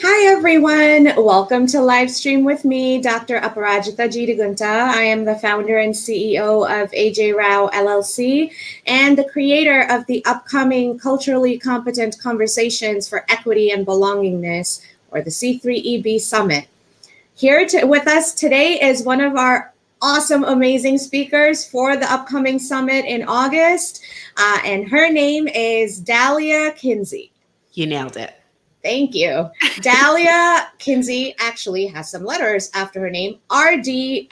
Hi, everyone. Welcome to Livestream with me, Dr. Aparajita Jeedigunta. I am the founder and CEO of AJ Rao LLC and the creator of the upcoming Culturally Competent Conversations for Equity and Belongingness, or the C3EB Summit. Here with us today is one of our awesome, amazing speakers for the upcoming summit in August, and her name is Dalia Kinsey. You nailed it. Thank you. Dalia Kinsey actually has some letters after her name, RDLDSNS,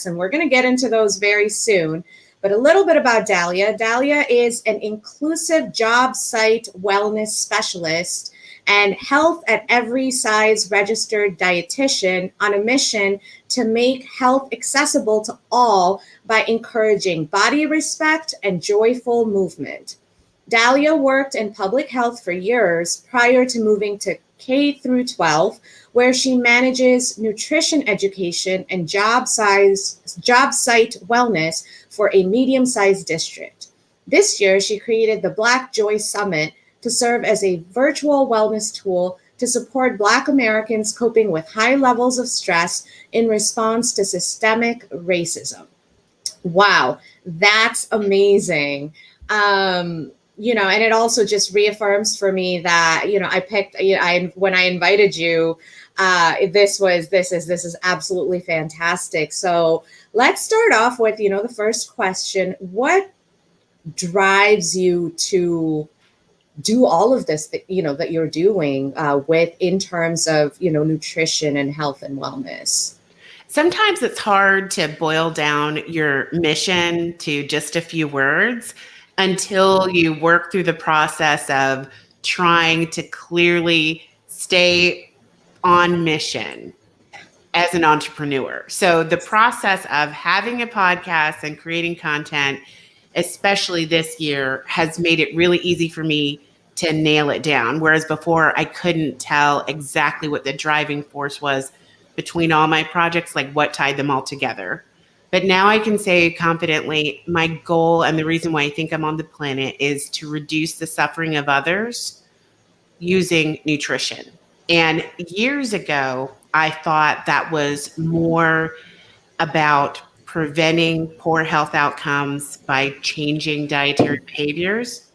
and we're going to get into those very soon. But a little bit about Dalia. Dalia is an inclusive job site wellness specialist and health at every size registered dietitian on a mission to make health accessible to all by encouraging body respect and joyful movement. Dalia worked in public health for years prior to moving to K through 12, where she manages nutrition education and job site wellness for a medium-sized district. This year, she created the Black Joy Summit to serve as a virtual wellness tool to support Black Americans coping with high levels of stress in response to systemic racism. Wow, that's amazing. And it also just reaffirms for me that, when I invited you, this is absolutely fantastic. So let's start off with, the first question. What drives you to do all of this that you're doing in terms of, nutrition and health and wellness? Sometimes it's hard to boil down your mission to just a few words until you work through the process of trying to clearly stay on mission as an entrepreneur. So the process of having a podcast and creating content, especially this year, has made it really easy for me to nail it down. Whereas before I couldn't tell exactly what the driving force was between all my projects, like what tied them all together. But now I can say confidently, my goal and the reason why I think I'm on the planet is to reduce the suffering of others using nutrition. And years ago, I thought that was more about preventing poor health outcomes by changing dietary behaviors.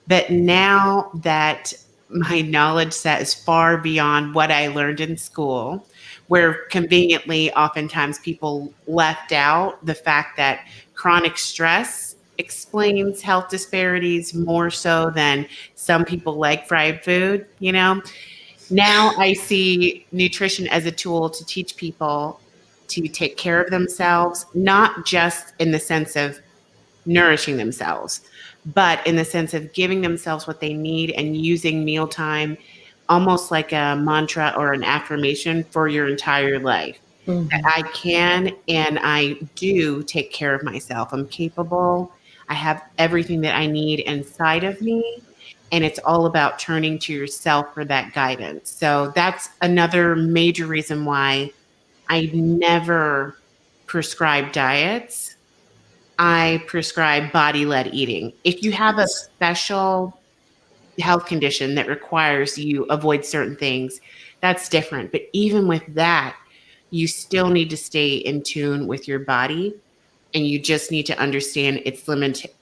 But now that my knowledge set is far beyond what I learned in school, where conveniently, oftentimes people left out the fact that chronic stress explains health disparities more so than some people like fried food, Now I see nutrition as a tool to teach people to take care of themselves, not just in the sense of nourishing themselves, but in the sense of giving themselves what they need and using mealtime almost like a mantra or an affirmation for your entire life. Mm-hmm. That I can and I do take care of myself. I'm capable. I have everything that I need inside of me. And it's all about turning to yourself for that guidance. So that's another major reason why I never prescribe diets. I prescribe body-led eating. If you have a special health condition that requires you avoid certain things, that's different. But even with that, you still need to stay in tune with your body, and you just need to understand its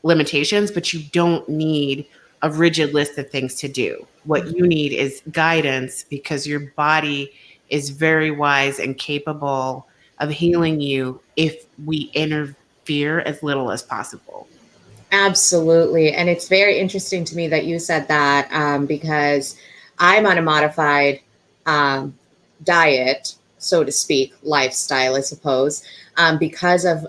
limitations, but you don't need a rigid list of things to do. What you need is guidance, because your body is very wise and capable of healing you if we interfere as little as possible. Absolutely. And it's very interesting to me that you said that because I'm on a modified diet, so to speak, lifestyle, I suppose, because of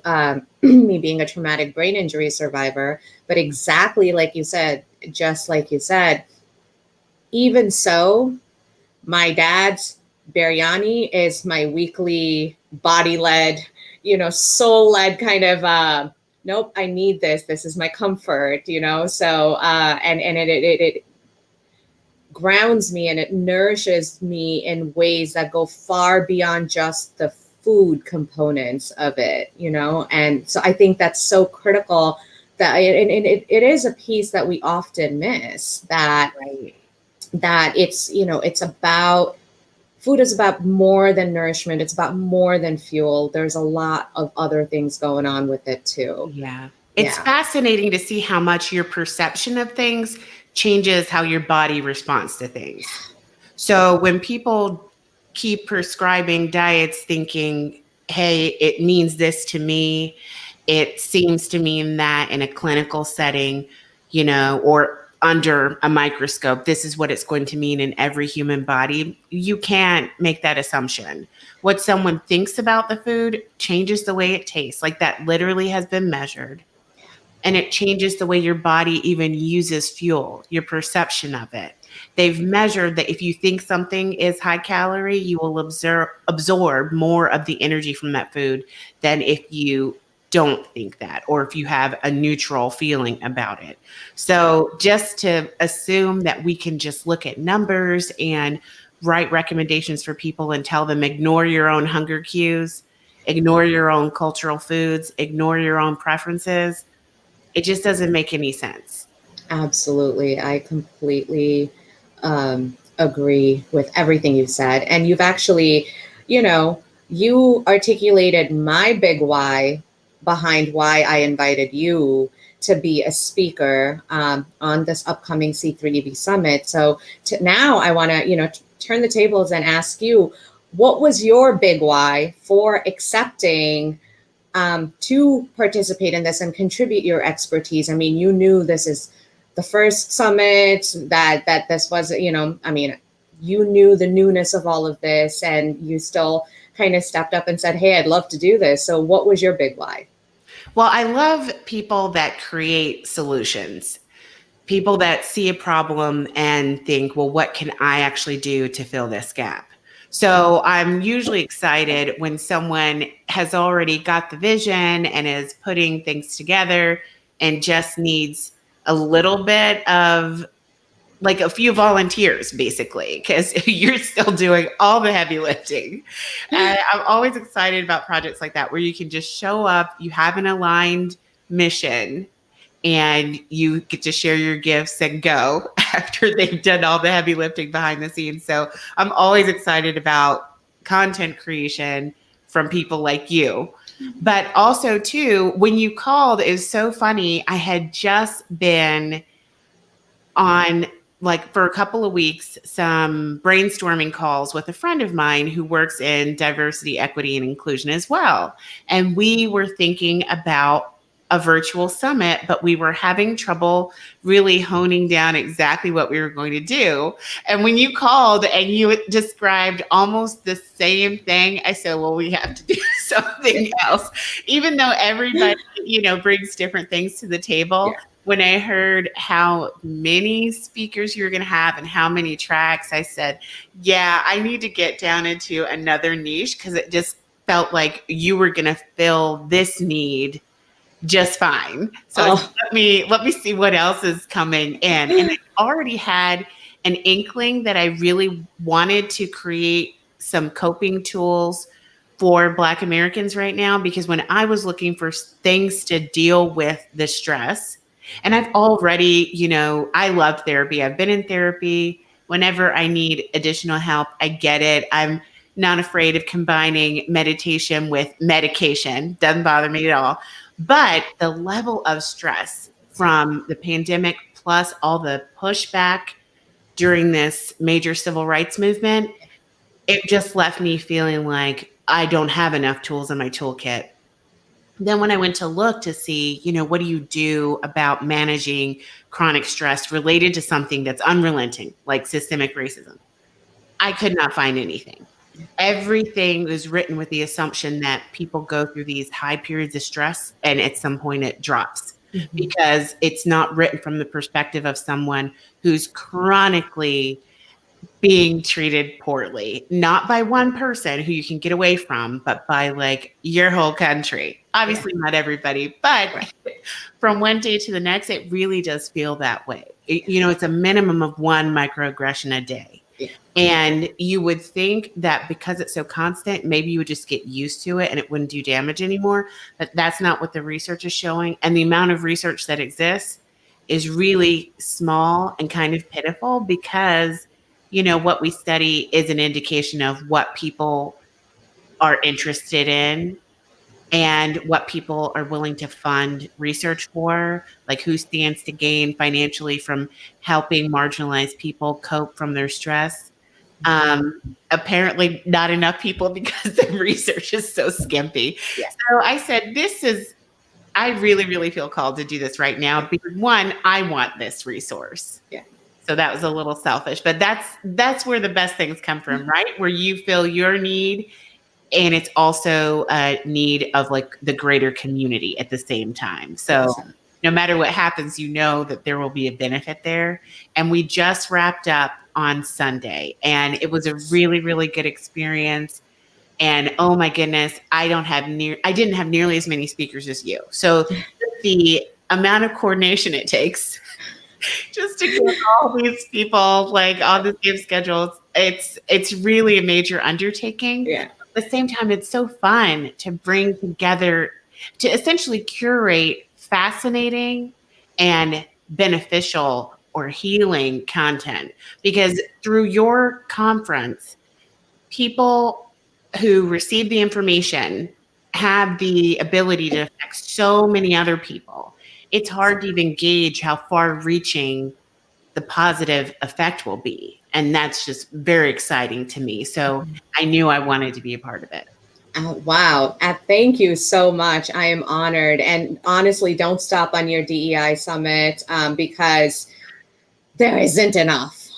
me being a traumatic brain injury survivor. But exactly like you said, just like you said, even so, my dad's biryani is my weekly body-led, soul-led kind of nope, I need this. This is my comfort, So, and it grounds me and it nourishes me in ways that go far beyond just the food components of it, And so I think that's so critical that it is a piece that we often miss, that, right. that it's, it's about, food is about more than nourishment. It's about more than fuel. There's a lot of other things going on with it too. Yeah. It's Yeah. fascinating to see how much your perception of things changes how your body responds to things. So when people keep prescribing diets thinking, hey, it means this to me, it seems to mean that in a clinical setting, or under a microscope, this is what it's going to mean in every human body. You can't make that assumption. What someone thinks about the food changes the way it tastes. Like that literally has been measured. And it changes the way your body even uses fuel, your perception of it. They've measured that if you think something is high calorie, you will absorb more of the energy from that food than if you don't think that, or if you have a neutral feeling about it. So just to assume that we can just look at numbers and write recommendations for people and tell them, ignore your own hunger cues, ignore your own cultural foods, ignore your own preferences, it just doesn't make any sense. Absolutely. I completely agree with everything you said. And you've actually, you articulated my big why behind why I invited you to be a speaker on this upcoming C3EB Summit. So now I want to, turn the tables and ask you, what was your big why for accepting to participate in this and contribute your expertise? I mean, you knew this is the first summit, that this was, you knew the newness of all of this, and you still kind of stepped up and said, hey, I'd love to do this. So what was your big why? Well, I love people that create solutions, people that see a problem and think, well, what can I actually do to fill this gap? So I'm usually excited when someone has already got the vision and is putting things together and just needs a little bit of, like, a few volunteers, basically, because you're still doing all the heavy lifting. And I'm always excited about projects like that, where you can just show up, you have an aligned mission, and you get to share your gifts and go after they've done all the heavy lifting behind the scenes. So I'm always excited about content creation from people like you. But also, too, when you called, it was so funny. I had just been on, like, for a couple of weeks, some brainstorming calls with a friend of mine who works in diversity, equity, and inclusion as well. And we were thinking about a virtual summit, but we were having trouble really honing down exactly what we were going to do. And when you called and you described almost the same thing, I said, well, we have to do something else. Even though everybody, brings different things to the table. Yeah. When I heard how many speakers you were going to have and how many tracks, I said, yeah, I need to get down into another niche, because it just felt like you were going to fill this need just fine. So let me see what else is coming in. And I already had an inkling that I really wanted to create some coping tools for Black Americans right now, because when I was looking for things to deal with the stress, and I've already, I love therapy. I've been in therapy. Whenever I need additional help, I get it. I'm not afraid of combining meditation with medication. Doesn't bother me at all. But the level of stress from the pandemic, plus all the pushback during this major civil rights movement, it just left me feeling like I don't have enough tools in my toolkit. Then when I went to look to see, what do you do about managing chronic stress related to something that's unrelenting, like systemic racism, I could not find anything. Everything was written with the assumption that people go through these high periods of stress and at some point it drops, because it's not written from the perspective of someone who's chronically being treated poorly, not by one person who you can get away from, but by, like, your whole country. Obviously, not everybody, but from one day to the next, it really does feel that way. It's a minimum of one microaggression a day. Yeah. And you would think that because it's so constant, maybe you would just get used to it and it wouldn't do damage anymore. But that's not what the research is showing. And the amount of research that exists is really small and kind of pitiful because, what we study is an indication of what people are interested in and what people are willing to fund research for, like who stands to gain financially from helping marginalized people cope from their stress. Apparently not enough people because the research is so skimpy. Yeah. So I said, I really, really feel called to do this right now because one, I want this resource. Yeah. So that was a little selfish, but that's where the best things come from, right? Where you feel your need and it's also a need of like the greater community at the same time. So no matter what happens, that there will be a benefit there. And we just wrapped up on Sunday and it was a really, really good experience. And oh my goodness, I didn't have nearly as many speakers as you. So the amount of coordination it takes just to get all these people like on the same schedules, it's really a major undertaking. Yeah. At the same time, it's so fun to bring together, to essentially curate fascinating and beneficial or healing content. Because through your conference, people who receive the information have the ability to affect so many other people. It's hard to even gauge how far reaching the positive effect will be. And that's just very exciting to me. So I knew I wanted to be a part of it. Oh, wow. Thank you so much. I am honored. And honestly, don't stop on your DEI summit because there isn't enough.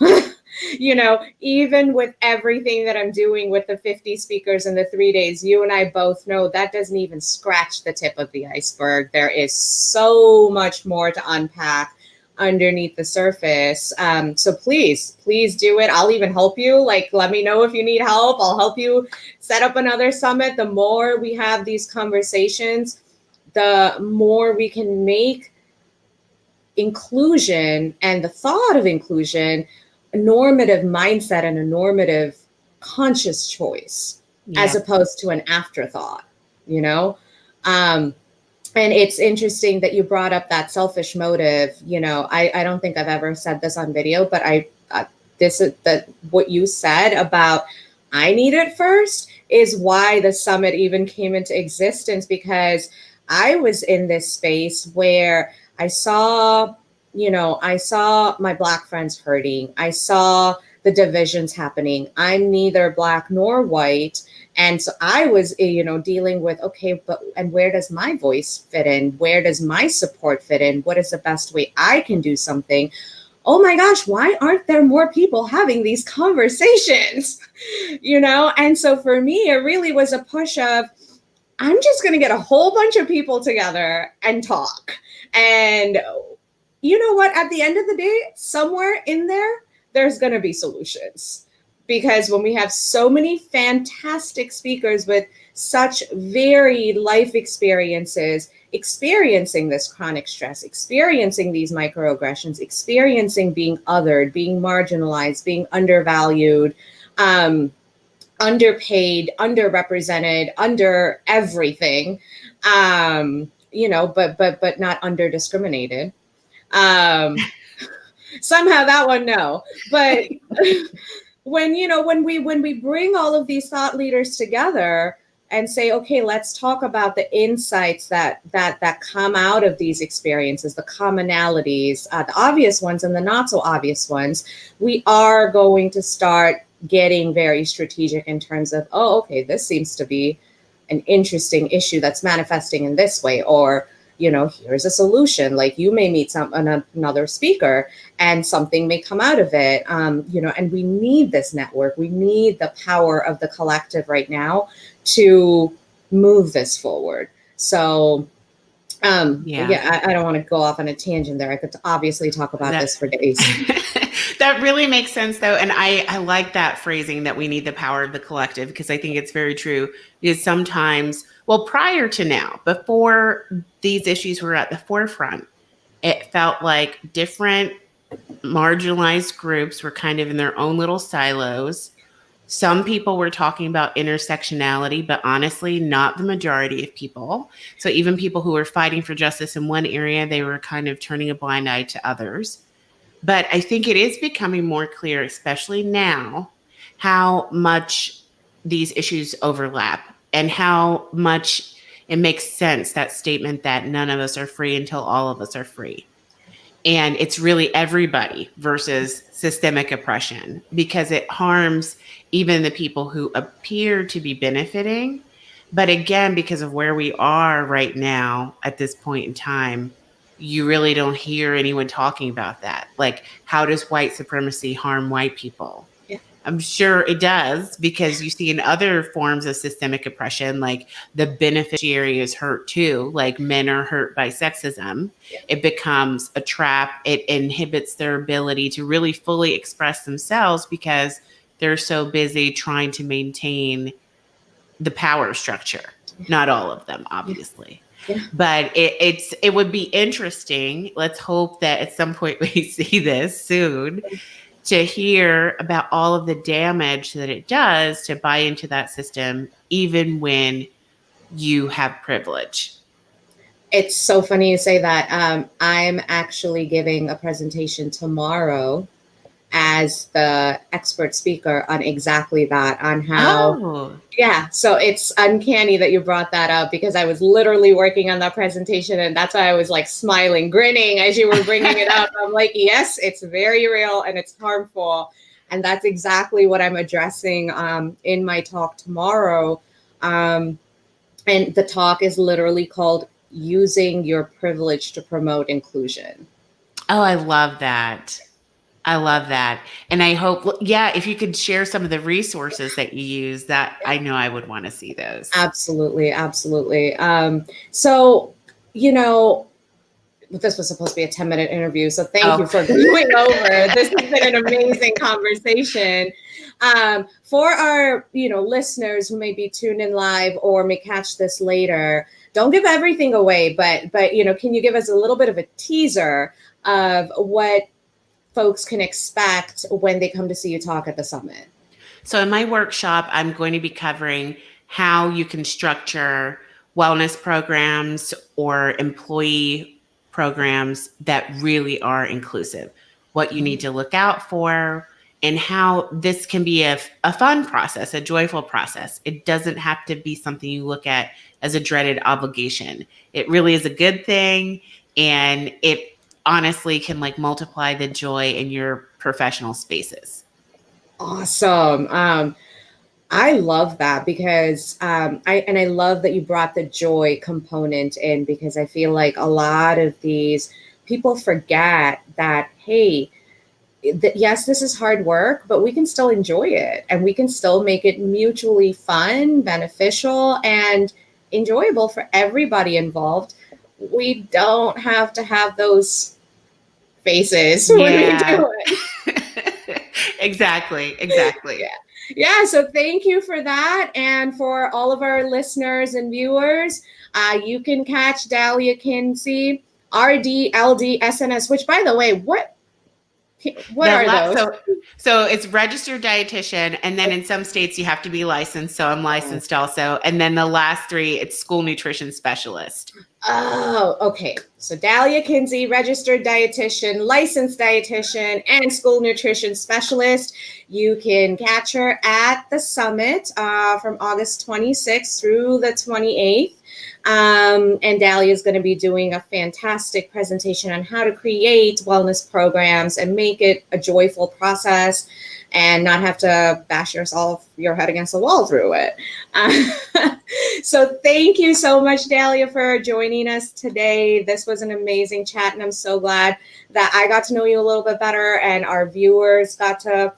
Even with everything that I'm doing with the 50 speakers in the 3 days, you and I both know that doesn't even scratch the tip of the iceberg. There is so much more to unpack underneath the surface. So please do it. I'll even help you. Like, let me know if you need help. I'll help you set up another summit. The more we have these conversations, the more we can make inclusion and the thought of inclusion a normative mindset and a normative conscious choice as opposed to an afterthought, and it's interesting that you brought up that selfish motive. I don't think I've ever said this on video, but this is what you said about I need it first is why the summit even came into existence, because I was in this space where I saw my Black friends hurting. I saw the divisions happening. I'm neither Black nor white. And so I was, dealing with, okay, and where does my voice fit in? Where does my support fit in? What is the best way I can do something? Oh my gosh, why aren't there more people having these conversations? And so for me, it really was a push of, I'm just going to get a whole bunch of people together and talk. And you know what? At the end of the day, somewhere in there, there's going to be solutions. Because when we have so many fantastic speakers with such varied life experiences, experiencing this chronic stress, experiencing these microaggressions, experiencing being othered, being marginalized, being undervalued, underpaid, underrepresented, under everything, but not under discriminated. Somehow that one, no. But when we bring all of these thought leaders together and say, okay, let's talk about the insights that come out of these experiences, the commonalities, the obvious ones and the not so obvious ones, we are going to start getting very strategic in terms of, oh, okay, this seems to be an interesting issue that's manifesting in this way, or here's a solution. Like, you may meet another speaker and something may come out of it, and we need this network. We need the power of the collective right now to move this forward. So, I don't want to go off on a tangent there. I could obviously talk about this for days. That really makes sense, though. And I like that phrasing, that we need the power of the collective, because I think it's very true. Because sometimes, prior to now, before these issues were at the forefront, it felt like different marginalized groups were kind of in their own little silos, Some people were talking about intersectionality, but honestly, not the majority of people. So even people who were fighting for justice in one area, they were kind of turning a blind eye to others. But I think it is becoming more clear, especially now, how much these issues overlap and how much it makes sense, that statement that none of us are free until all of us are free. And it's really everybody versus systemic oppression, because it harms even the people who appear to be benefiting. But again, because of where we are right now at this point in time, you really don't hear anyone talking about that. Like, how does white supremacy harm white people? Yeah. I'm sure it does, because you see in other forms of systemic oppression, like the beneficiary is hurt too, like men are hurt by sexism. Yeah. It becomes a trap. It inhibits their ability to really fully express themselves because they're so busy trying to maintain the power structure. Not all of them, obviously. Yeah. But it would be interesting. Let's hope that at some point we see this soon, to hear about all of the damage that it does to buy into that system, even when you have privilege. It's so funny you say that. I'm actually giving a presentation tomorrow as the expert speaker on exactly that, on how, yeah. So it's uncanny that you brought that up, because I was literally working on that presentation, and that's why I was like smiling, grinning as you were bringing it up. I'm like, yes, it's very real and it's harmful. And that's exactly what I'm addressing in my talk tomorrow. And the talk is literally called Using Your Privilege to Promote Inclusion. Oh, I love that. I love that. And I hope, yeah, if you could share some of the resources that you use, that I know I would want to see those. Absolutely. Absolutely. So, you know, this was supposed to be a 10-minute interview. So thank you for going over. This has been an amazing conversation. For our, listeners who may be tuned in live or may catch this later, don't give everything away, but, can you give us a little bit of a teaser of what folks can expect when they come to see you talk at the summit? So in my workshop, I'm going to be covering how you can structure wellness programs or employee programs that really are inclusive, what you need to look out for, and how this can be a fun process, a joyful process. It doesn't have to be something you look at as a dreaded obligation. It really is a good thing, and it honestly can like multiply the joy in your professional spaces. Awesome. I love that, because I love that you brought the joy component in, because I feel like a lot of these people forget that, hey, yes, this is hard work, but we can still enjoy it, and we can still make it mutually fun, beneficial, and enjoyable for everybody involved. We don't have to have those faces when we do it. Exactly. Yeah. So thank you for that. And for all of our listeners and viewers, you can catch Dalia Kinsey, RDLDSNS, which, by the way, what are those? So it's registered dietitian, and then in some states you have to be licensed. So I'm licensed also. And then the last three, it's school nutrition specialist. Oh, okay. So Dalia Kinsey, registered dietitian, licensed dietitian, and school nutrition specialist. You can catch her at the summit from August 26th through the 28th. And Dalia is going to be doing a fantastic presentation on how to create wellness programs and make it a joyful process and not have to bash your head against the wall through it. So thank you so much, Dalia, for joining us today. This was an amazing chat, and I'm so glad that I got to know you a little bit better, and our viewers got to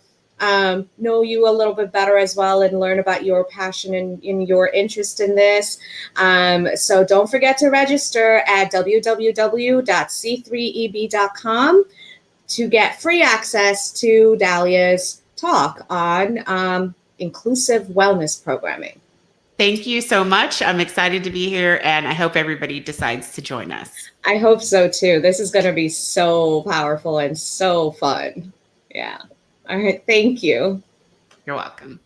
know you a little bit better as well, and learn about your passion and your interest in this. So don't forget to register at www.c3eb.com to get free access to Dalia's talk on inclusive wellness programming. Thank you so much. I'm excited to be here, and I hope everybody decides to join us. I hope so too. This is going to be so powerful and so fun. Yeah. All right. Thank you. You're welcome.